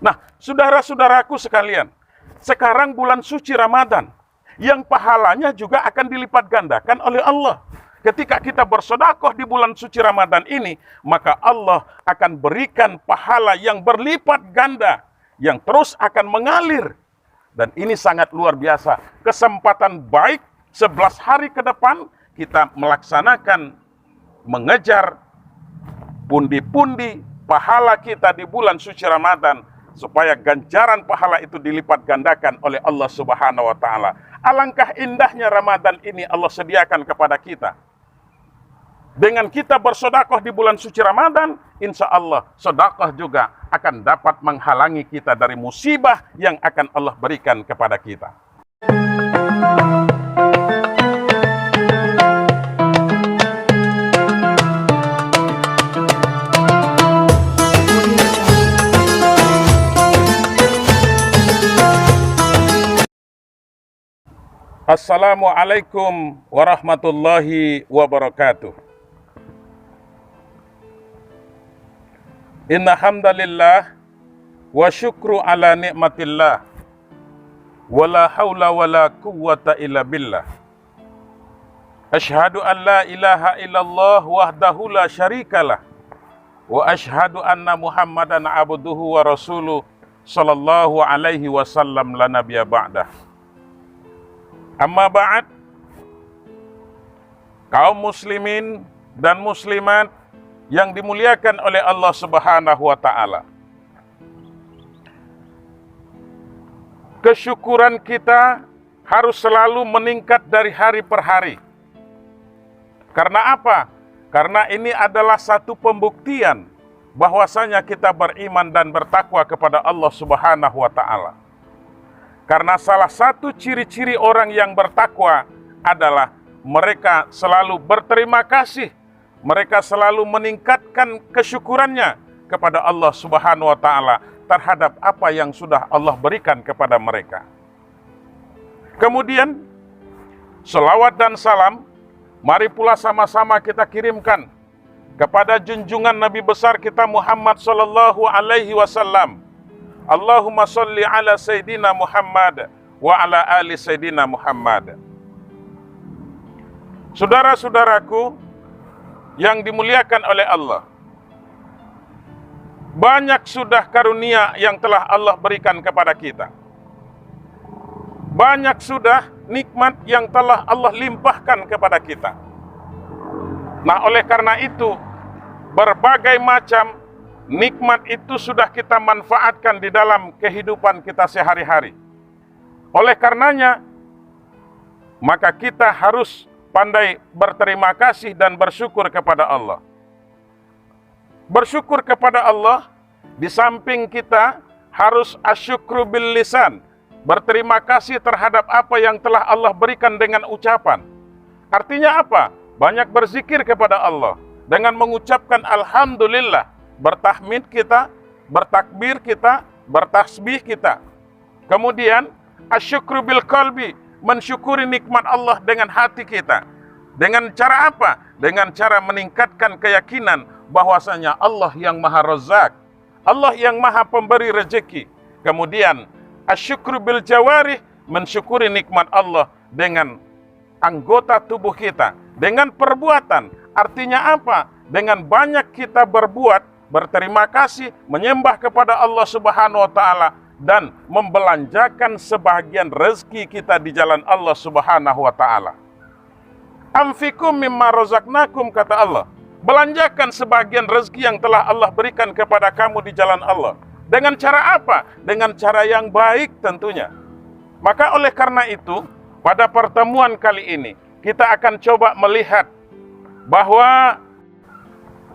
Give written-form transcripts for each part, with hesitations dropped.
Nah, saudara-saudaraku sekalian, sekarang bulan suci Ramadan, yang pahalanya juga akan dilipat gandakan oleh Allah. Ketika kita bersedekah di bulan suci Ramadan ini, maka Allah akan berikan pahala yang berlipat ganda, yang terus akan mengalir. Dan ini sangat luar biasa. Kesempatan baik 11 hari ke depan, kita melaksanakan, mengejar pundi-pundi pahala kita di bulan suci Ramadan, supaya ganjaran pahala itu dilipat gandakan oleh Allah Subhanahu wa Ta'ala. Alangkah indahnya Ramadan ini Allah sediakan kepada kita. Dengan kita bersedekah di bulan suci Ramadan, insya Allah sedekah juga akan dapat menghalangi kita dari musibah yang akan Allah berikan kepada kita. Assalamualaikum warahmatullahi wabarakatuh. Inna hamdalillah wa syukru ala ni'matillah wa la hawla wa la quwwata illa billah. Ashhadu an la ilaha illallah wahdahu la syarikalah wa ashhadu anna Muhammadan abduhu wa rasuluh sallallahu alaihi wasallam la nabiyya ba'dah. Amma ba'd, kaum muslimin dan muslimat yang dimuliakan oleh Allah Subhanahu wa Ta'ala. Kesyukuran kita harus selalu meningkat dari hari per hari. Karena apa? Karena ini adalah satu pembuktian bahwasanya kita beriman dan bertakwa kepada Allah Subhanahu wa Ta'ala. Karena salah satu ciri-ciri orang yang bertakwa adalah mereka selalu berterima kasih, mereka selalu meningkatkan kesyukurannya kepada Allah Subhanahu wa Ta'ala terhadap apa yang sudah Allah berikan kepada mereka. Kemudian, selawat dan salam, mari pula sama-sama kita kirimkan kepada junjungan Nabi besar kita Muhammad sallallahu alaihi wasallam. Allahumma salli ala Sayyidina Muhammad wa ala ali Sayyidina Muhammad. Saudara-saudaraku yang dimuliakan oleh Allah, banyak sudah karunia yang telah Allah berikan kepada kita. Banyak sudah nikmat yang telah Allah limpahkan kepada kita. Nah, oleh karena itu, berbagai macam nikmat itu sudah kita manfaatkan di dalam kehidupan kita sehari-hari. Oleh karenanya, maka kita harus pandai berterima kasih dan bersyukur kepada Allah. Bersyukur kepada Allah, di samping kita harus asyukru bil lisan, berterima kasih terhadap apa yang telah Allah berikan dengan ucapan. Artinya apa? Banyak berzikir kepada Allah dengan mengucapkan alhamdulillah, bertahmid kita, bertakbir kita, bertasbih kita. Kemudian asyukru bil qalbi, mensyukuri nikmat Allah dengan hati kita. Dengan cara apa? Dengan cara meningkatkan keyakinan bahwasanya Allah yang Maha Razzaq, Allah yang Maha Pemberi rezeki. Kemudian asyukru bil jawarih, mensyukuri nikmat Allah dengan anggota tubuh kita, dengan perbuatan. Artinya apa? Dengan banyak kita berbuat, berterima kasih, menyembah kepada Allah Subhanahu wa Ta'ala, dan membelanjakan sebahagian rezeki kita di jalan Allah Subhanahu wa Ta'ala. Anfikum mimma razaqnakum, kata Allah. Belanjakan sebagian rezeki yang telah Allah berikan kepada kamu di jalan Allah. Dengan cara apa? Dengan cara yang baik tentunya. Maka oleh karena itu, pada pertemuan kali ini, kita akan coba melihat bahwa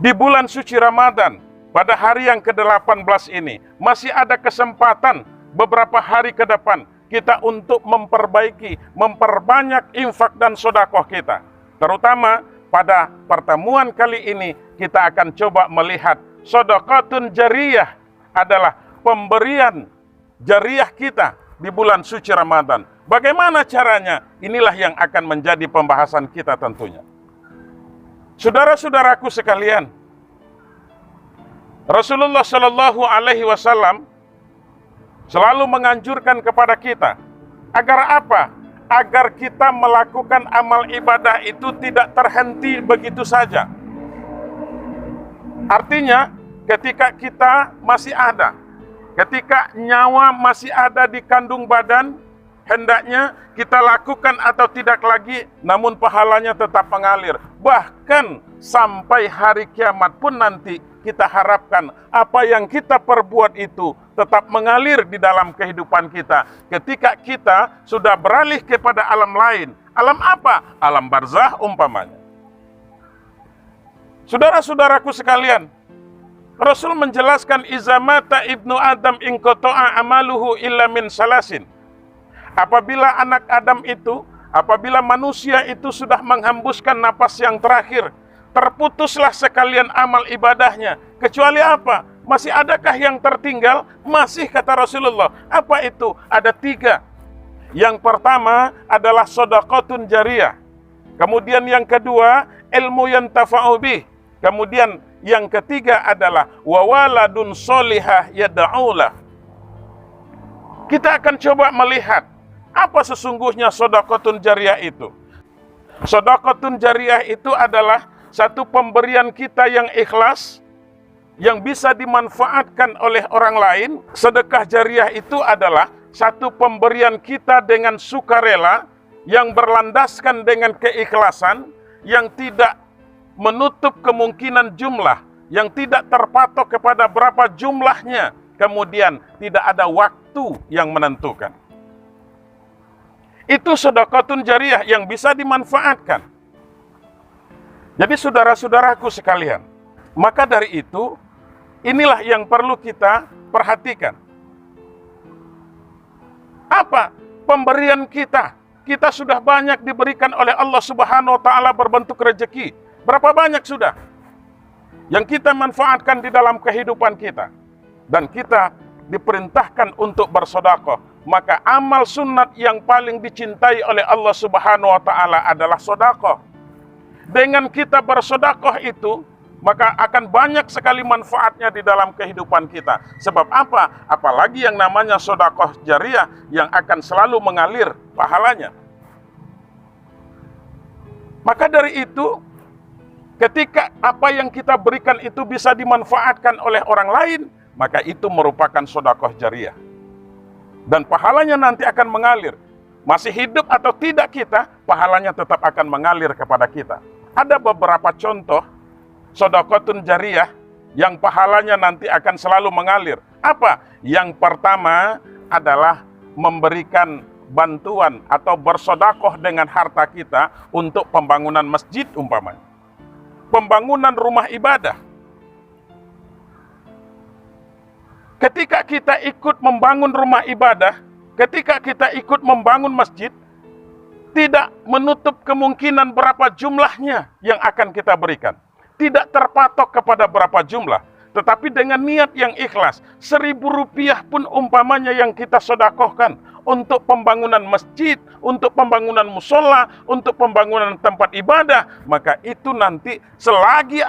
di bulan suci Ramadan, pada hari yang ke-18 ini, masih ada kesempatan beberapa hari ke depan kita untuk memperbaiki, memperbanyak infak dan sedekah kita. Terutama pada pertemuan kali ini, kita akan coba melihat sedekatun jariyah adalah pemberian jariyah kita di bulan suci Ramadan. Bagaimana caranya? Inilah yang akan menjadi pembahasan kita tentunya. Saudara-saudaraku sekalian, Rasulullah Shallallahu Alaihi Wasallam selalu menganjurkan kepada kita. Agar apa? Agar kita melakukan amal ibadah itu tidak terhenti begitu saja. Artinya, ketika kita masih ada, ketika nyawa masih ada di kandung badan, hendaknya kita lakukan atau tidak lagi, namun pahalanya tetap mengalir. Bahkan sampai hari kiamat pun nanti kita harapkan apa yang kita perbuat itu tetap mengalir di dalam kehidupan kita. Ketika kita sudah beralih kepada alam lain. Alam apa? Alam barzah umpamanya. Saudara-saudaraku sekalian, Rasul menjelaskan izamata ibnu Adam inqata'a amaluhu illa min salasin. Apabila anak Adam itu, apabila manusia itu sudah menghembuskan napas yang terakhir, terputuslah sekalian amal ibadahnya. Kecuali apa? Masih adakah yang tertinggal? Masih, kata Rasulullah. Apa itu? Ada 3. Yang pertama adalah shadaqatun jariyah. Kemudian yang kedua, ilmu yantafa'u bih. Kemudian yang ketiga adalah wawaladun solihah yada'ulah. Kita akan coba melihat apa sesungguhnya shadaqatun jariyah itu. Shadaqatun jariyah itu adalah satu pemberian kita yang ikhlas, yang bisa dimanfaatkan oleh orang lain. Sedekah jariyah itu adalah satu pemberian kita dengan sukarela, yang berlandaskan dengan keikhlasan, yang tidak menutup kemungkinan jumlah, yang tidak terpatok kepada berapa jumlahnya, kemudian tidak ada waktu yang menentukan. Itu shadaqatun jariyah yang bisa dimanfaatkan. Jadi saudara-saudaraku sekalian, maka dari itu, inilah yang perlu kita perhatikan. Apa pemberian kita? Kita sudah banyak diberikan oleh Allah Subhanahu wa Ta'ala berbentuk rezeki. Berapa banyak sudah yang kita manfaatkan di dalam kehidupan kita? Dan kita diperintahkan untuk bersedekah. Maka amal sunat yang paling dicintai oleh Allah Subhanahu wa Ta'ala adalah sedekah. Dengan kita bersedekah itu, maka akan banyak sekali manfaatnya di dalam kehidupan kita. Sebab apa? Apalagi yang namanya sedekah jariyah yang akan selalu mengalir pahalanya. Maka dari itu, ketika apa yang kita berikan itu bisa dimanfaatkan oleh orang lain, maka itu merupakan sedekah jariyah. Dan pahalanya nanti akan mengalir. Masih hidup atau tidak kita, pahalanya tetap akan mengalir kepada kita. Ada beberapa contoh shadaqatun jariyah yang pahalanya nanti akan selalu mengalir. Apa? Yang pertama adalah memberikan bantuan atau bersedekah dengan harta kita untuk pembangunan masjid umpamanya. Pembangunan rumah ibadah. Ketika kita ikut membangun rumah ibadah, ketika kita ikut membangun masjid, tidak menutup kemungkinan berapa jumlahnya yang akan kita berikan. Tidak terpatok kepada berapa jumlah. Tetapi dengan niat yang ikhlas, Rp1.000 pun umpamanya yang kita sedekahkan untuk pembangunan masjid, untuk pembangunan musola, untuk pembangunan tempat ibadah, maka itu nanti selagi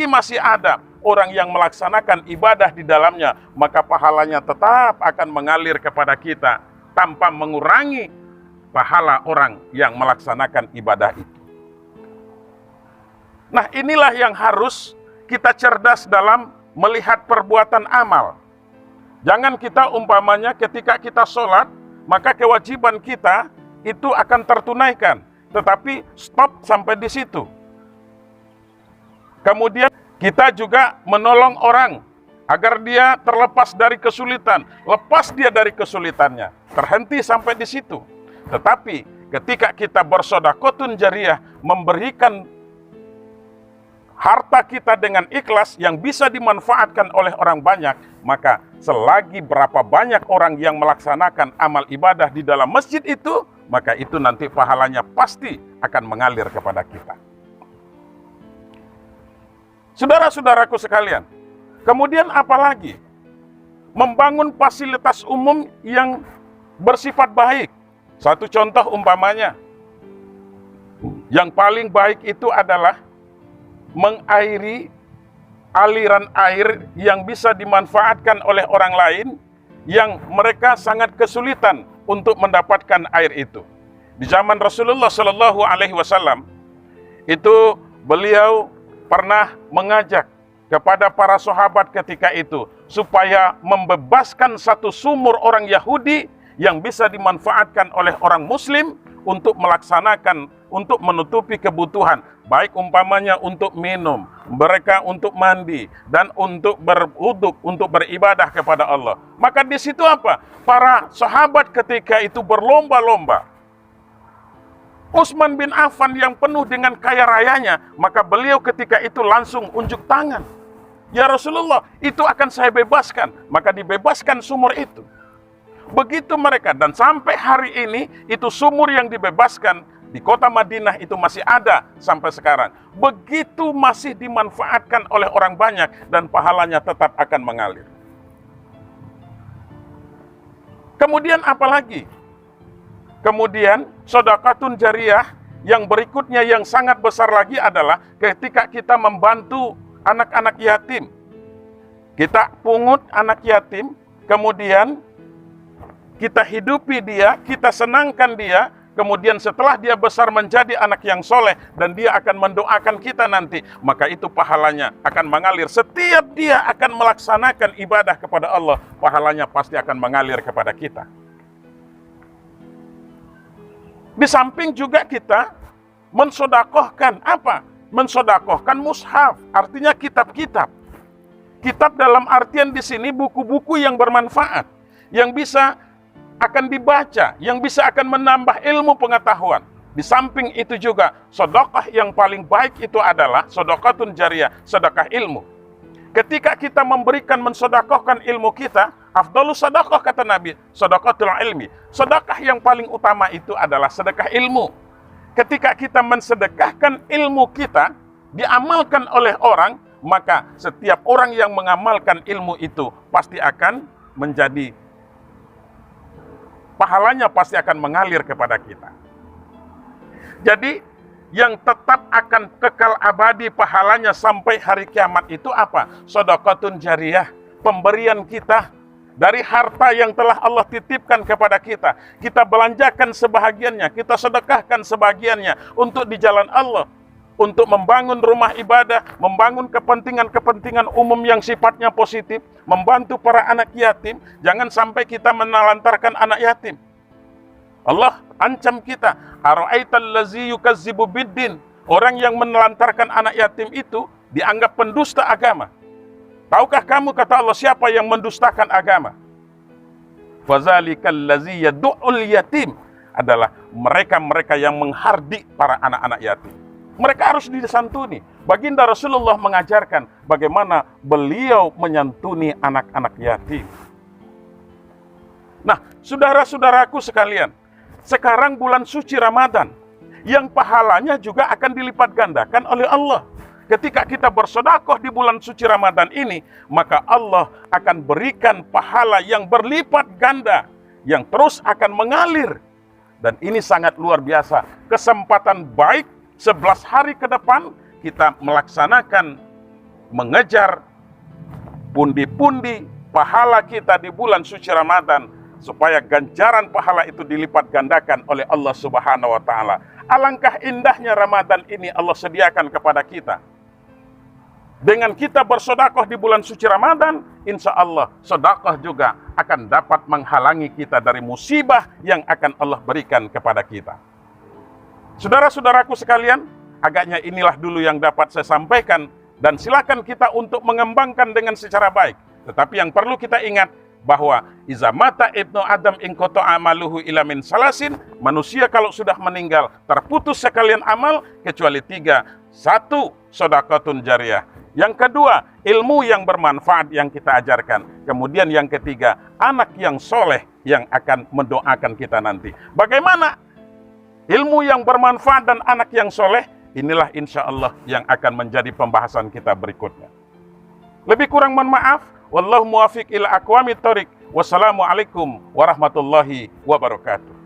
masih ada orang yang melaksanakan ibadah di dalamnya, maka pahalanya tetap akan mengalir kepada kita tanpa mengurangi pahala orang yang melaksanakan ibadah itu. Nah, inilah yang harus kita cerdas dalam melihat perbuatan amal. Jangan kita umpamanya ketika kita sholat, maka kewajiban kita itu akan tertunaikan. Tetapi stop sampai di situ. Kemudian kita juga menolong orang agar dia terlepas dari kesulitan. Lepas dia dari kesulitannya. Terhenti sampai di situ. Tetapi ketika kita bersedekah jariyah, memberikan harta kita dengan ikhlas yang bisa dimanfaatkan oleh orang banyak, maka selagi berapa banyak orang yang melaksanakan amal ibadah di dalam masjid itu, maka itu nanti pahalanya pasti akan mengalir kepada kita. Saudara-saudaraku sekalian, kemudian apalagi? Membangun fasilitas umum yang bersifat baik. Satu contoh umpamanya, yang paling baik itu adalah mengairi aliran air yang bisa dimanfaatkan oleh orang lain, yang mereka sangat kesulitan untuk mendapatkan air itu. Di zaman Rasulullah Shallallahu Alaihi Wasallam itu beliau pernah mengajak kepada para sahabat ketika itu supaya membebaskan satu sumur orang Yahudi yang bisa dimanfaatkan oleh orang Muslim untuk melaksanakan, untuk menutupi kebutuhan, baik umpamanya untuk minum, mereka untuk mandi, dan untuk berwuduk, untuk beribadah kepada Allah. Maka di situ apa? Para sahabat ketika itu berlomba-lomba. Utsman bin Affan yang penuh dengan kaya rayanya, maka beliau ketika itu langsung unjuk tangan. Ya Rasulullah, itu akan saya bebaskan. Maka dibebaskan sumur itu. Begitu mereka, dan sampai hari ini itu sumur yang dibebaskan di kota Madinah itu masih ada sampai sekarang. Begitu masih dimanfaatkan oleh orang banyak dan pahalanya tetap akan mengalir. Kemudian apa lagi? Kemudian sedekahun jariyah yang berikutnya yang sangat besar lagi adalah ketika kita membantu anak-anak yatim. Kita pungut anak yatim, kemudian kita hidupi dia, kita senangkan dia, kemudian setelah dia besar menjadi anak yang soleh dan dia akan mendoakan kita nanti, maka itu pahalanya akan mengalir. Setiap dia akan melaksanakan ibadah kepada Allah, pahalanya pasti akan mengalir kepada kita. Di samping juga kita mensodakohkan apa? Mensodakohkan mushaf, artinya kitab-kitab. Kitab dalam artian di sini buku-buku yang bermanfaat, yang bisa akan dibaca, yang bisa akan menambah ilmu pengetahuan. Di samping itu juga, sedekah yang paling baik itu adalah sedekahun jariyah, sedekah ilmu. Ketika kita memberikan mensedekahkan ilmu kita, afdhalus sedekah kata Nabi, sedekatul ilmi. Sedekah yang paling utama itu adalah sedekah ilmu. Ketika kita mensedekahkan ilmu kita, diamalkan oleh orang, maka setiap orang yang mengamalkan ilmu itu pasti akan menjadi, pahalanya pasti akan mengalir kepada kita. Jadi, yang tetap akan kekal abadi pahalanya sampai hari kiamat itu apa? Sedekahun jariyah, pemberian kita dari harta yang telah Allah titipkan kepada kita. Kita belanjakan sebahagiannya, kita sedekahkan sebagiannya untuk di jalan Allah, untuk membangun rumah ibadah, membangun kepentingan-kepentingan umum yang sifatnya positif, membantu para anak yatim. Jangan sampai kita menelantarkan anak yatim. Allah ancam kita, ara'aital ladzi yukazzibu biddin. Orang yang menelantarkan anak yatim itu dianggap pendusta agama. Tahukah kamu, kata Allah, siapa yang mendustakan agama? Fazalikal ladzi yad'ul yatim, adalah mereka-mereka yang menghardik para anak-anak yatim. Mereka harus disantuni. Baginda Rasulullah mengajarkan bagaimana beliau menyantuni anak-anak yatim. Nah, saudara-saudaraku sekalian, sekarang bulan suci Ramadan, yang pahalanya juga akan dilipat gandakan oleh Allah. Ketika kita bersedekah di bulan suci Ramadan ini, maka Allah akan berikan pahala yang berlipat ganda, yang terus akan mengalir. Dan ini sangat luar biasa. Kesempatan baik 11 hari ke depan, kita melaksanakan, mengejar pundi-pundi pahala kita di bulan suci Ramadan, supaya ganjaran pahala itu dilipat gandakan oleh Allah Subhanahu wa Ta'ala. Alangkah indahnya Ramadan ini Allah sediakan kepada kita. Dengan kita bersedekah di bulan suci Ramadan, insya Allah sedekah juga akan dapat menghalangi kita dari musibah yang akan Allah berikan kepada kita. Saudara-saudaraku sekalian, agaknya inilah dulu yang dapat saya sampaikan, dan silakan kita untuk mengembangkan dengan secara baik. Tetapi yang perlu kita ingat, bahwa iza mata ibnu Adam ingkoto amaluhu ila min salasin, manusia kalau sudah meninggal terputus sekalian amal kecuali 3. 1, sedekahun jariyah. Yang kedua, ilmu yang bermanfaat yang kita ajarkan. Kemudian yang ketiga, anak yang soleh yang akan mendoakan kita nanti. Bagaimana ilmu yang bermanfaat dan anak yang soleh? Inilah insya Allah yang akan menjadi pembahasan kita berikutnya. Lebih kurang mohon maaf. Wallahu muwafiq ila aqwamit thoriq. Wassalamualaikum warahmatullahi wabarakatuh.